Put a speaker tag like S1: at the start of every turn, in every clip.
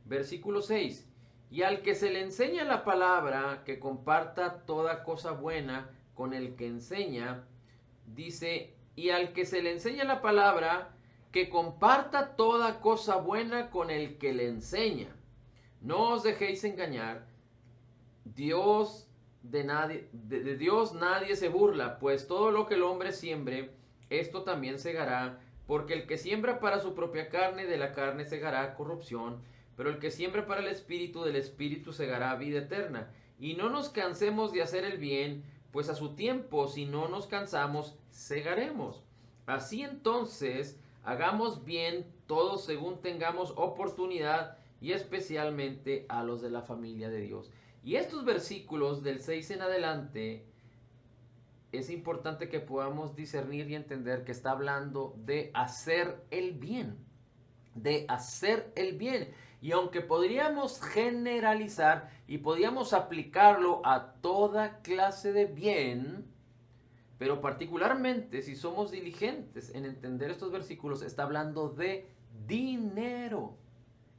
S1: Versículo 6. Y al que se le enseña la palabra, que comparta toda cosa buena con el que enseña, dice, y al que se le enseña la palabra, que comparta toda cosa buena con el que le enseña. No os dejéis engañar, Dios de Dios nadie se burla, pues todo lo que el hombre siembre, esto también segará, porque el que siembra para su propia carne, de la carne segará corrupción, pero el que siembra para el espíritu, del espíritu segará vida eterna. Y no nos cansemos de hacer el bien, pues a su tiempo, si no nos cansamos, segaremos. Así entonces, hagamos bien todos según tengamos oportunidad, y especialmente a los de la familia de Dios. Y estos versículos del 6 en adelante, es importante que podamos discernir y entender que está hablando de hacer el bien. De hacer el bien. Y aunque podríamos generalizar y podríamos aplicarlo a toda clase de bien, pero particularmente si somos diligentes en entender estos versículos, está hablando de dinero.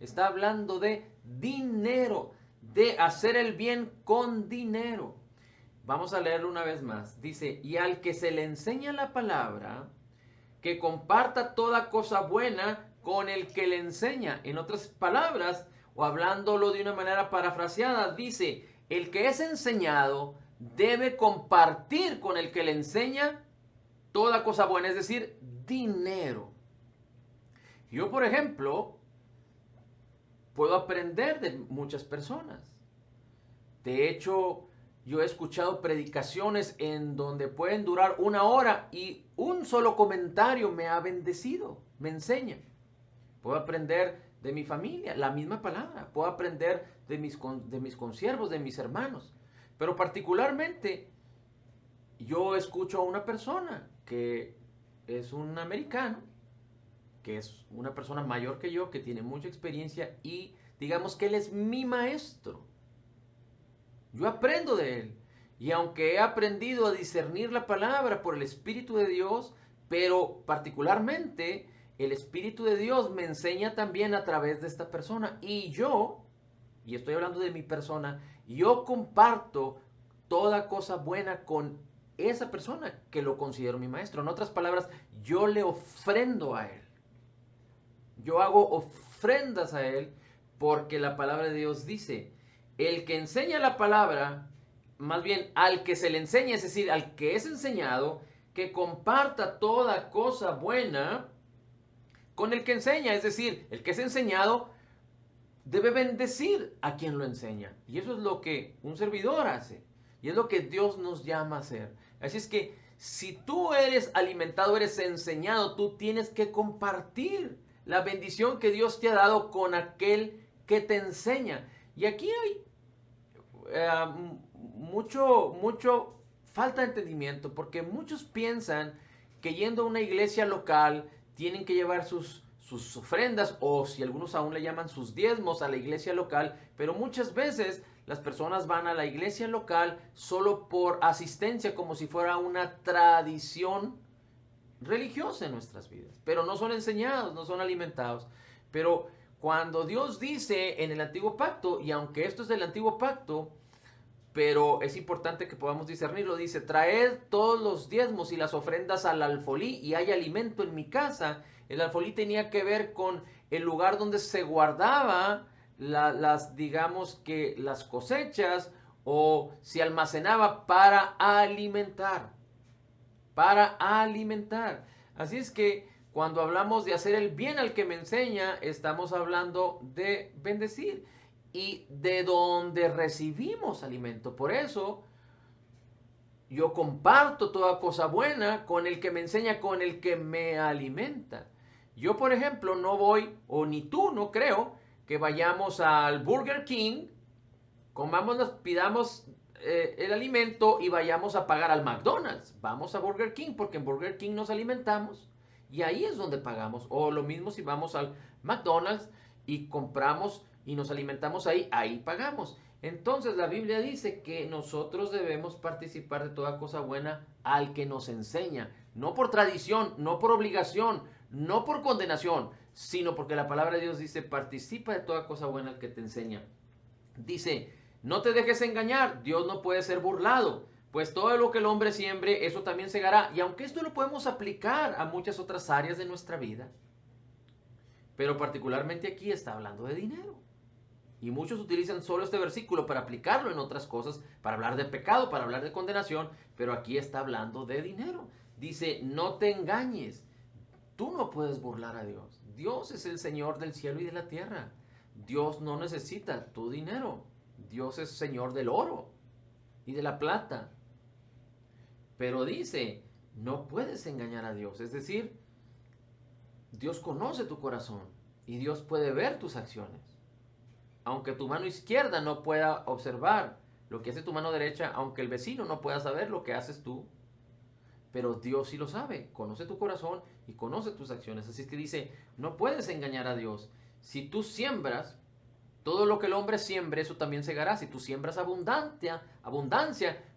S1: Está hablando de dinero, de hacer el bien con dinero. Vamos a leerlo una vez más. Dice, y al que se le enseña la palabra, que comparta toda cosa buena con el que le enseña. En otras palabras, o hablándolo de una manera parafraseada, dice, el que es enseñado debe compartir con el que le enseña toda cosa buena, es decir, dinero. Yo, por ejemplo, puedo aprender de muchas personas. De hecho, yo he escuchado predicaciones en donde pueden durar 1 hora y un solo comentario me ha bendecido, me enseña. Puedo aprender de mi familia, la misma palabra. Puedo aprender de mis consiervos, de mis hermanos. Pero particularmente, yo escucho a una persona que es un americano, que es una persona mayor que yo, que tiene mucha experiencia y digamos que él es mi maestro. Yo aprendo de él. Y aunque he aprendido a discernir la palabra por el Espíritu de Dios, pero particularmente el Espíritu de Dios me enseña también a través de esta persona. Y yo, y estoy hablando de mi persona, yo comparto toda cosa buena con esa persona que lo considero mi maestro. En otras palabras, yo le ofrendo a él. Yo hago ofrendas a él porque la palabra de Dios dice, el que enseña la palabra, más bien al que se le enseña, es decir, al que es enseñado, que comparta toda cosa buena con el que enseña, es decir, el que es enseñado debe bendecir a quien lo enseña. Y eso es lo que un servidor hace. Y es lo que Dios nos llama a hacer. Así es que si tú eres alimentado, eres enseñado, tú tienes que compartir la bendición que Dios te ha dado con aquel que te enseña. Y aquí hay mucho falta de entendimiento, porque muchos piensan que yendo a una iglesia local tienen que llevar sus ofrendas, o si algunos aún le llaman sus diezmos, a la iglesia local, pero muchas veces las personas van a la iglesia local solo por asistencia, como si fuera una tradición religiosa en nuestras vidas, pero no son enseñados, no son alimentados. Pero cuando Dios dice en el antiguo pacto, y aunque esto es del antiguo pacto, pero es importante que podamos discernirlo, dice, traed todos los diezmos y las ofrendas al alfolí y hay alimento en mi casa. El alfolí tenía que ver con el lugar donde se guardaba digamos que las cosechas, o se almacenaba para alimentar. Para alimentar. Así es que cuando hablamos de hacer el bien al que me enseña, estamos hablando de bendecir y de donde recibimos alimento. Por eso yo comparto toda cosa buena con el que me enseña, con el que me alimenta. Yo, por ejemplo, no voy, o ni tú, no creo, que vayamos al Burger King, comámonos, pidamos el alimento y vayamos a pagar al McDonald's. Vamos a Burger King porque en Burger King nos alimentamos y ahí es donde pagamos. O lo mismo si vamos al McDonald's y compramos y nos alimentamos ahí, ahí pagamos. Entonces la Biblia dice que nosotros debemos participar de toda cosa buena al que nos enseña. No por tradición, no por obligación, no por condenación, sino porque la palabra de Dios dice, participa de toda cosa buena el que te enseña. Dice, no te dejes engañar, Dios no puede ser burlado, pues todo lo que el hombre siembre, eso también segará. Y aunque esto lo podemos aplicar a muchas otras áreas de nuestra vida, pero particularmente aquí está hablando de dinero. Y muchos utilizan solo este versículo para aplicarlo en otras cosas, para hablar de pecado, para hablar de condenación, pero aquí está hablando de dinero. Dice, no te engañes, tú no puedes burlar a Dios. Dios es el Señor del cielo y de la tierra. Dios no necesita tu dinero. Dios es Señor del oro y de la plata. Pero dice, no puedes engañar a Dios. Es decir, Dios conoce tu corazón y Dios puede ver tus acciones. Aunque tu mano izquierda no pueda observar lo que hace tu mano derecha, aunque el vecino no pueda saber lo que haces tú, pero Dios sí lo sabe, conoce tu corazón y conoce tus acciones. Así es que dice, no puedes engañar a Dios. Si tú siembras, todo lo que el hombre siembre, eso también segará. Si tú siembras abundancia,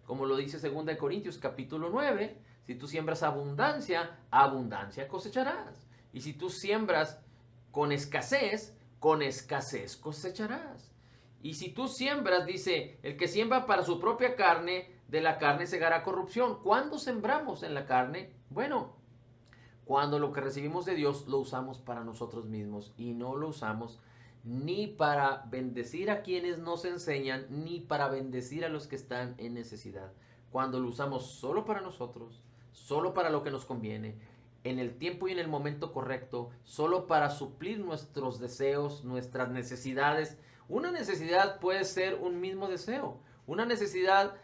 S1: como lo dice 2 Corintios capítulo 9, si tú siembras abundancia, abundancia cosecharás. Y si tú siembras con escasez cosecharás. Y si tú siembras, dice, el que siembra para su propia carne, de la carne segará corrupción. ¿Cuándo sembramos en la carne? Bueno, cuando lo que recibimos de Dios lo usamos para nosotros mismos y no lo usamos ni para bendecir a quienes nos enseñan, ni para bendecir a los que están en necesidad. Cuando lo usamos solo para nosotros, solo para lo que nos conviene, en el tiempo y en el momento correcto, solo para suplir nuestros deseos, nuestras necesidades. Una necesidad puede ser un mismo deseo. Una necesidad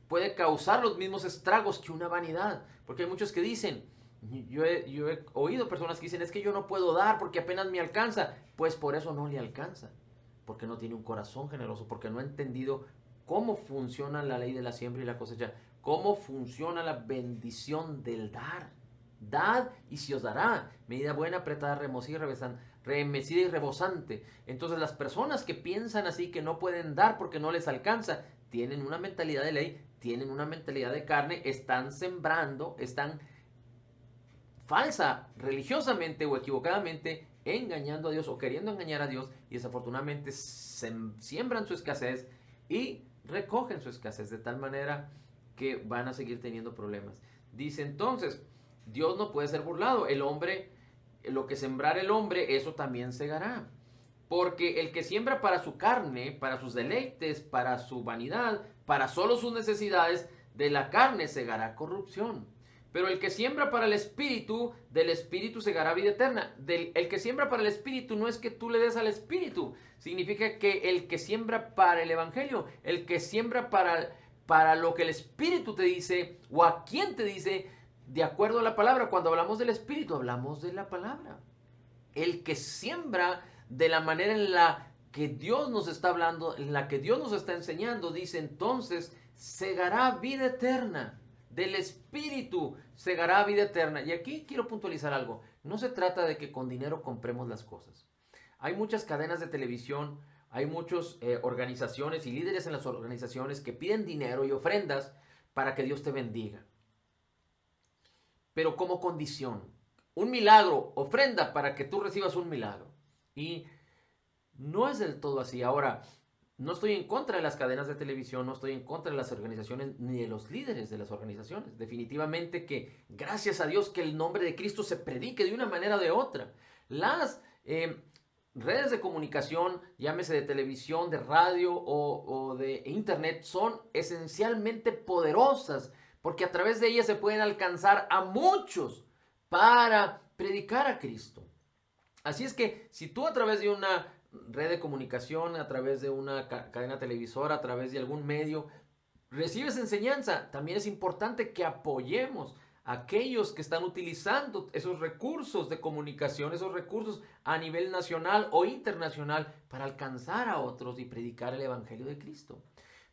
S1: puede causar los mismos estragos que una vanidad. Porque hay muchos que dicen, yo he oído personas que dicen, es que yo no puedo dar porque apenas me alcanza. Pues por eso no le alcanza. Porque no tiene un corazón generoso, porque no ha entendido cómo funciona la ley de la siembra y la cosecha, cómo funciona la bendición del dar. Dad y se os dará, medida buena, apretada, remecida y rebosante. Entonces las personas que piensan así, que no pueden dar porque no les alcanza, tienen una mentalidad de ley, tienen una mentalidad de carne, están sembrando, están falsa, religiosamente o equivocadamente engañando a Dios o queriendo engañar a Dios, y desafortunadamente siembran su escasez y recogen su escasez, de tal manera que van a seguir teniendo problemas. Dice entonces, Dios no puede ser burlado. El hombre, lo que sembrar el hombre, eso también segará. Porque el que siembra para su carne, para sus deleites, para su vanidad, para solo sus necesidades, de la carne segará corrupción. Pero el que siembra para el espíritu, del espíritu segará vida eterna. El que siembra para el espíritu no es que tú le des al espíritu. Significa que el que siembra para el evangelio, el que siembra para lo que el espíritu te dice o a quien te dice, de acuerdo a la palabra. Cuando hablamos del espíritu, hablamos de la palabra. El que siembra de la manera en la que Dios nos está hablando, en la que Dios nos está enseñando, dice entonces, segará vida eterna. Del espíritu segará vida eterna. Y aquí quiero puntualizar algo. No se trata de que con dinero compremos las cosas. Hay muchas cadenas de televisión, hay muchas organizaciones y líderes en las organizaciones que piden dinero y ofrendas para que Dios te bendiga. Pero como condición, un milagro, ofrenda para que tú recibas un milagro. Y no es del todo así. Ahora, no estoy en contra de las cadenas de televisión, no estoy en contra de las organizaciones ni de los líderes de las organizaciones. Definitivamente que gracias a Dios que el nombre de Cristo se predique de una manera o de otra. Las redes de comunicación, llámese de televisión, de radio o de internet, son esencialmente poderosas porque a través de ellas se pueden alcanzar a muchos para predicar a Cristo. Así es que si tú a través de una red de comunicación, a través de una cadena televisora, a través de algún medio, recibes enseñanza, también es importante que apoyemos a aquellos que están utilizando esos recursos de comunicación, esos recursos a nivel nacional o internacional para alcanzar a otros y predicar el Evangelio de Cristo.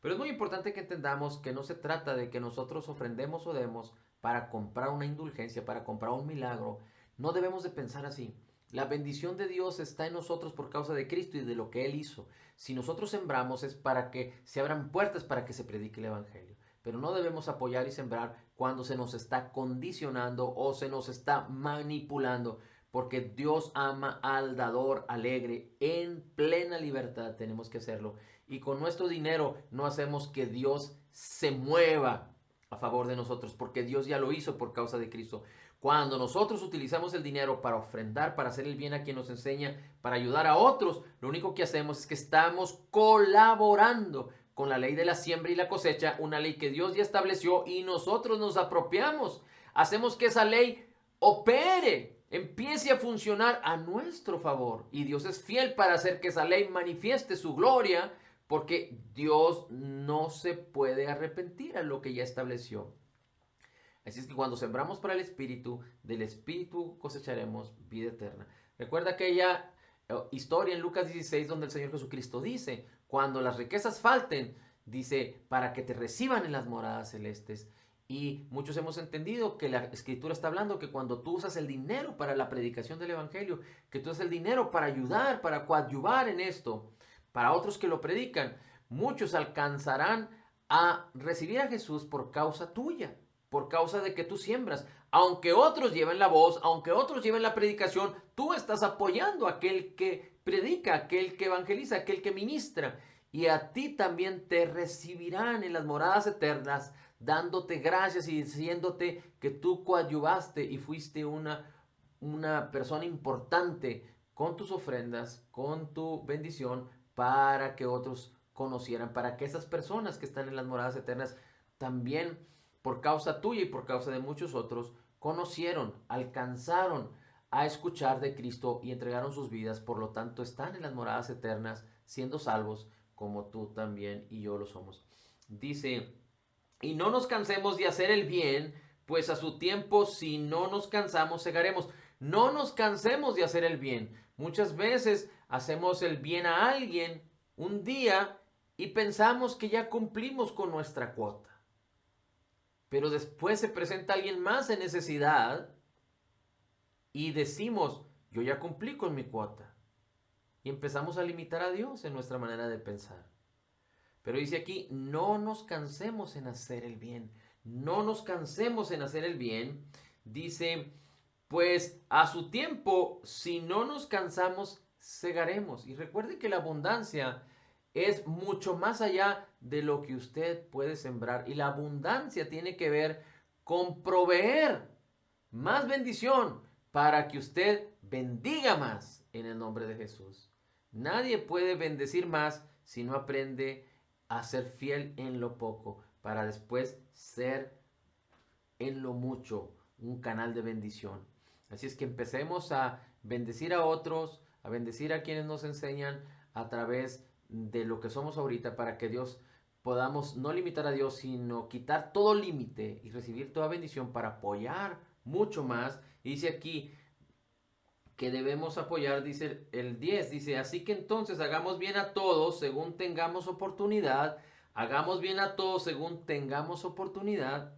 S1: Pero es muy importante que entendamos que no se trata de que nosotros ofrendemos o demos para comprar una indulgencia, para comprar un milagro. No debemos de pensar así. La bendición de Dios está en nosotros por causa de Cristo y de lo que Él hizo. Si nosotros sembramos es para que se abran puertas para que se predique el Evangelio. Pero no debemos apoyar y sembrar cuando se nos está condicionando o se nos está manipulando porque Dios ama al dador alegre. En plena libertad tenemos que hacerlo. Y con nuestro dinero no hacemos que Dios se mueva a favor de nosotros, porque Dios ya lo hizo por causa de Cristo. Cuando nosotros utilizamos el dinero para ofrendar, para hacer el bien a quien nos enseña, para ayudar a otros, lo único que hacemos es que estamos colaborando con la ley de la siembra y la cosecha, una ley que Dios ya estableció y nosotros nos apropiamos. Hacemos que esa ley opere, empiece a funcionar a nuestro favor. Y Dios es fiel para hacer que esa ley manifieste su gloria, porque Dios no se puede arrepentir a lo que ya estableció. Así es que cuando sembramos para el Espíritu, del Espíritu cosecharemos vida eterna. Recuerda aquella historia en Lucas 16 donde el Señor Jesucristo dice, cuando las riquezas falten, dice, para que te reciban en las moradas celestes. Y muchos hemos entendido que la Escritura está hablando que cuando tú usas el dinero para la predicación del Evangelio, que tú usas el dinero para ayudar, para coadyuvar en esto, para otros que lo predican, muchos alcanzarán a recibir a Jesús por causa tuya, por causa de que tú siembras. Aunque otros lleven la voz, aunque otros lleven la predicación, tú estás apoyando a aquel que predica, aquel que evangeliza, aquel que ministra. Y a ti también te recibirán en las moradas eternas, dándote gracias y diciéndote que tú coadyuvaste y fuiste una persona importante con tus ofrendas, con tu bendición, para que otros conocieran, para que esas personas que están en las moradas eternas también, por causa tuya y por causa de muchos otros, conocieron, alcanzaron a escuchar de Cristo y entregaron sus vidas, por lo tanto están en las moradas eternas siendo salvos como tú también y yo lo somos. Dice, y no nos cansemos de hacer el bien, pues a su tiempo si no nos cansamos segaremos. No nos cansemos de hacer el bien. Muchas veces hacemos el bien a alguien un día y pensamos que ya cumplimos con nuestra cuota. Pero después se presenta alguien más en necesidad y decimos, yo ya cumplí con mi cuota. Y empezamos a limitar a Dios en nuestra manera de pensar. Pero dice aquí, no nos cansemos en hacer el bien. No nos cansemos en hacer el bien. Dice, pues a su tiempo, si no nos cansamos, segaremos. Y recuerde que la abundancia es mucho más allá de lo que usted puede sembrar. Y la abundancia tiene que ver con proveer más bendición para que usted bendiga más en el nombre de Jesús. Nadie puede bendecir más si no aprende a ser fiel en lo poco, para después ser en lo mucho un canal de bendición. Así es que empecemos a bendecir a otros, a bendecir a quienes nos enseñan a través de lo que somos ahorita, para que Dios podamos no limitar a Dios, sino quitar todo límite y recibir toda bendición para apoyar mucho más. Y dice aquí que debemos apoyar, dice el 10, dice, así que entonces hagamos bien a todos según tengamos oportunidad, hagamos bien a todos según tengamos oportunidad,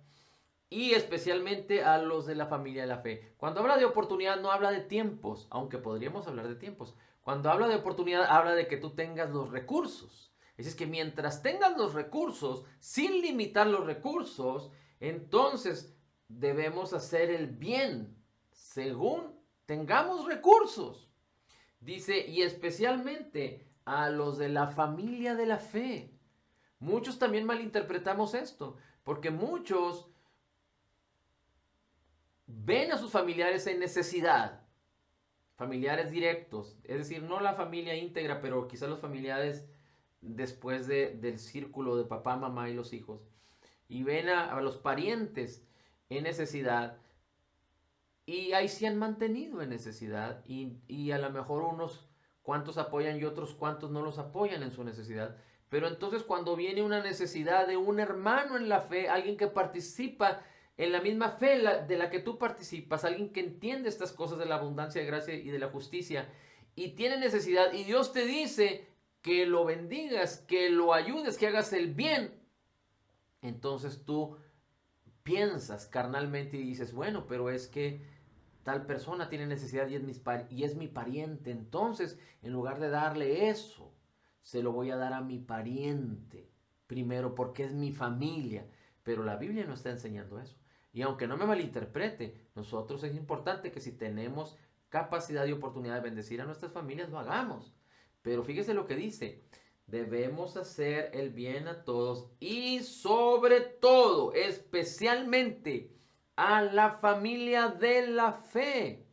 S1: y especialmente a los de la familia de la fe. Cuando habla de oportunidad no habla de tiempos, aunque podríamos hablar de tiempos. Cuando habla de oportunidad habla de que tú tengas los recursos. Es que mientras tengas los recursos, sin limitar los recursos, entonces debemos hacer el bien según tengamos recursos. Dice, y especialmente a los de la familia de la fe. Muchos también malinterpretamos esto, porque muchos ven a sus familiares en necesidad, familiares directos, es decir, no la familia íntegra, pero quizás los familiares después del círculo de papá, mamá y los hijos, y ven a los parientes en necesidad, y ahí se han mantenido en necesidad, y a lo mejor unos cuantos apoyan y otros cuantos no los apoyan en su necesidad. Pero entonces cuando viene una necesidad de un hermano en la fe, alguien que participa en la misma fe de la que tú participas, alguien que entiende estas cosas de la abundancia de gracia y de la justicia, y tiene necesidad, y Dios te dice que lo bendigas, que lo ayudes, que hagas el bien, entonces tú piensas carnalmente y dices, bueno, pero es que tal persona tiene necesidad y es mi pariente, entonces en lugar de darle eso, se lo voy a dar a mi pariente primero porque es mi familia. Pero la Biblia no está enseñando eso. Y aunque no me malinterprete, nosotros es importante que si tenemos capacidad y oportunidad de bendecir a nuestras familias, lo hagamos. Pero fíjese lo que dice. Debemos hacer el bien a todos y sobre todo, especialmente a la familia de la fe.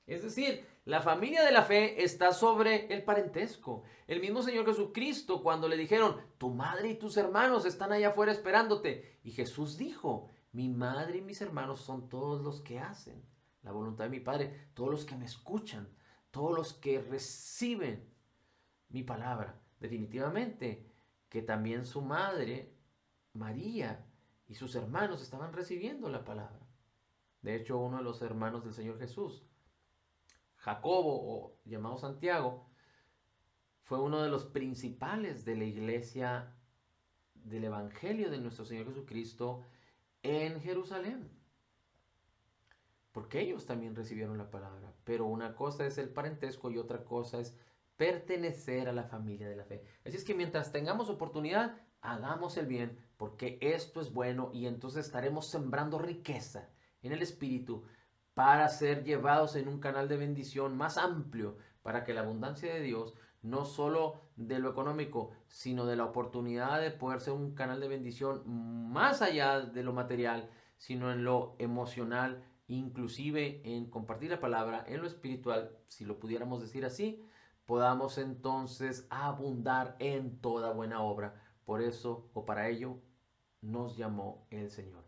S1: Es decir, la familia de la fe está sobre el parentesco. El mismo Señor Jesucristo, cuando le dijeron, tu madre y tus hermanos están allá afuera esperándote. Y Jesús dijo, mi madre y mis hermanos son todos los que hacen la voluntad de mi Padre, todos los que me escuchan, todos los que reciben mi palabra. Definitivamente que también su madre, María, y sus hermanos estaban recibiendo la palabra. De hecho, uno de los hermanos del Señor Jesús, Jacobo, o llamado Santiago, fue uno de los principales de la iglesia del Evangelio de nuestro Señor Jesucristo en Jerusalén. Porque ellos también recibieron la palabra. Pero una cosa es el parentesco y otra cosa es pertenecer a la familia de la fe. Así es que mientras tengamos oportunidad, hagamos el bien, porque esto es bueno y entonces estaremos sembrando riqueza en el Espíritu para ser llevados en un canal de bendición más amplio, para que la abundancia de Dios, no solo de lo económico, sino de la oportunidad de poder ser un canal de bendición más allá de lo material, sino en lo emocional, inclusive en compartir la palabra, en lo espiritual, si lo pudiéramos decir así, podamos entonces abundar en toda buena obra. Por eso o para ello nos llamó el Señor.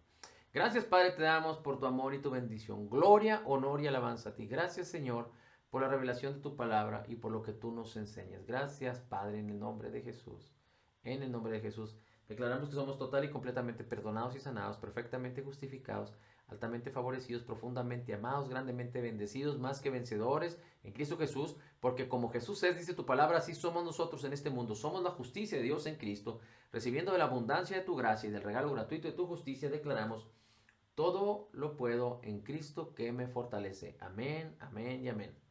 S1: Gracias, Padre, te damos por tu amor y tu bendición. Gloria, honor y alabanza a ti. Gracias, Señor, por la revelación de tu palabra y por lo que tú nos enseñas. Gracias, Padre, en el nombre de Jesús. En el nombre de Jesús. Declaramos que somos total y completamente perdonados y sanados, perfectamente justificados, altamente favorecidos, profundamente amados, grandemente bendecidos, más que vencedores en Cristo Jesús, porque como Jesús es, dice tu palabra, así somos nosotros en este mundo. Somos la justicia de Dios en Cristo, recibiendo de la abundancia de tu gracia y del regalo gratuito de tu justicia, declaramos, todo lo puedo en Cristo que me fortalece. Amén, amén y amén.